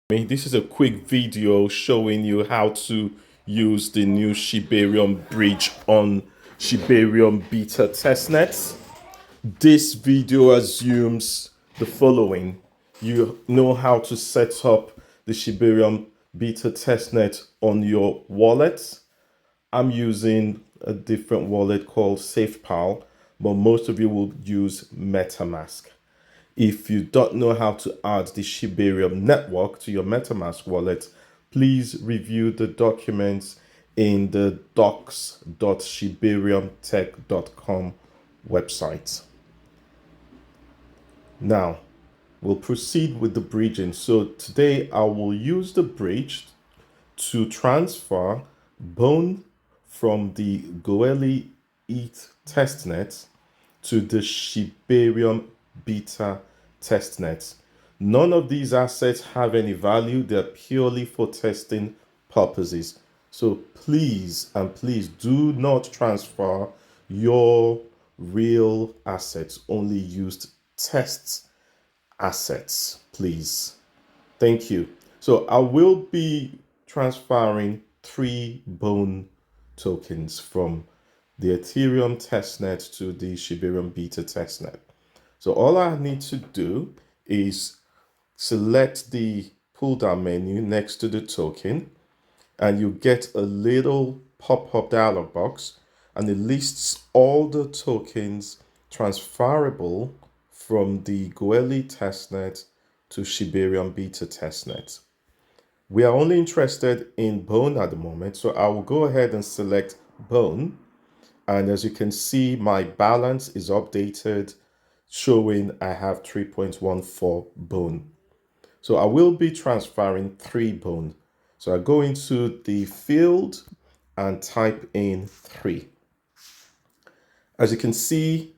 This is a quick video showing you how to use the new Shibarium bridge on Shibarium beta testnet. This video assumes the following. You know how to set up the Shibarium beta testnet on your wallet. I'm using a different wallet called SafePal, but most of you will use MetaMask. If you don't know how to add the Shibarium network to your MetaMask wallet, please review the documents in the docs.shibariumtech.com website. Now, we'll proceed with the bridging. So today I will use the bridge to transfer Bone from the Goerli ETH Testnet to the Shibarium beta testnet. None of these assets have any value. They're purely for testing purposes. So please do not transfer your real assets. Only used test assets, please. Thank you. So I will be transferring 3 Bone tokens from the Ethereum testnet to the Shibarium beta testnet. So all I need to do is select the pull down menu next to the token, and you get a little pop-up dialog box, and it lists all the tokens transferable from the Goerli testnet to Shibarium beta testnet. We are only interested in Bone at the moment, so I will go ahead and select Bone. And as you can see, my balance is updated, showing I have 3.14 Bone. So I will be transferring 3 Bone. So I go into the field and type in 3. As you can see,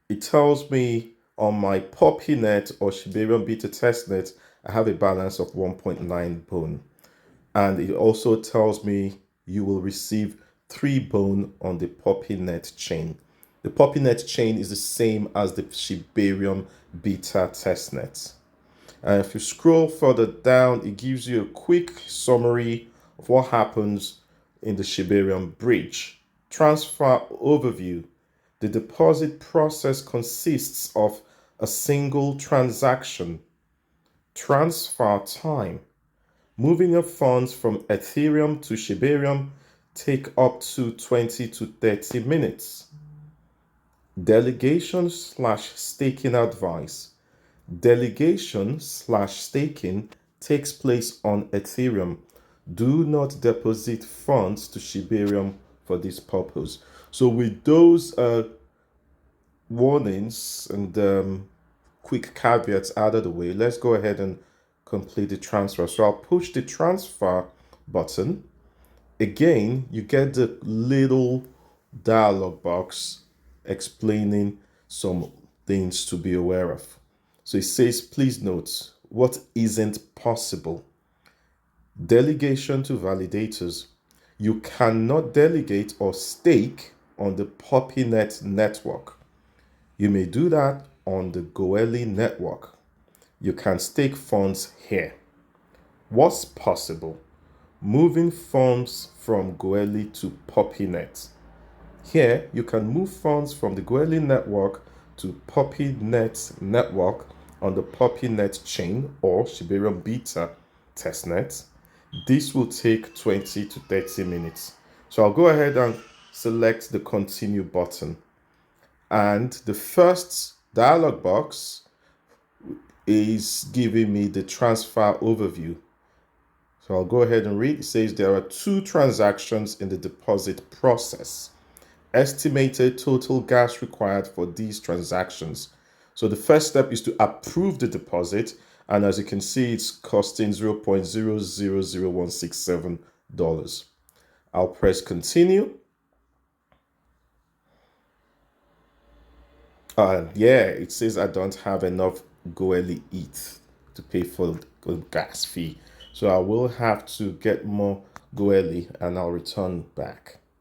it tells me on my PuppyNet or Shibarium beta testnet, I have a balance of 1.9 Bone. And it also tells me you will receive 3 Bone on the PuppyNet chain. The PuppyNet chain is the same as the Shibarium beta testnet. And if you scroll further down, it gives you a quick summary of what happens in the Shibarium bridge. Transfer overview. The deposit process consists of a single transaction. Transfer time. Moving of funds from Ethereum to Shibarium take up to 20 to 30 minutes. Delegation/staking advice. Delegation/staking takes place on Ethereum. Do not deposit funds to Shibarium for this purpose. So with those warnings and quick caveats out of the way, let's go ahead and complete the transfer. So I'll push the transfer button. Again, you get the little dialog box explaining some things to be aware of. So it says, please note what isn't possible. Delegation to validators. You cannot delegate or stake on the PuppyNet network. You may do that on the Goerli network. You can stake funds here. What's possible? Moving funds from Goerli to PuppyNet. Here, you can move funds from the Goerli network to PuppyNet network on the PuppyNet chain or Shibarium beta testnet. This will take 20 to 30 minutes. So I'll go ahead and select the continue button. And the first dialog box is giving me the transfer overview. So I'll go ahead and read. It says there are 2 transactions in the deposit process. Estimated total gas required for these transactions. So the first step is to approve the deposit. And as you can see, it's costing $0.000167. I'll press continue. Yeah, it says I don't have enough Goerli ETH to pay for the gas fee. So I will have to get more Goerli and I'll return back.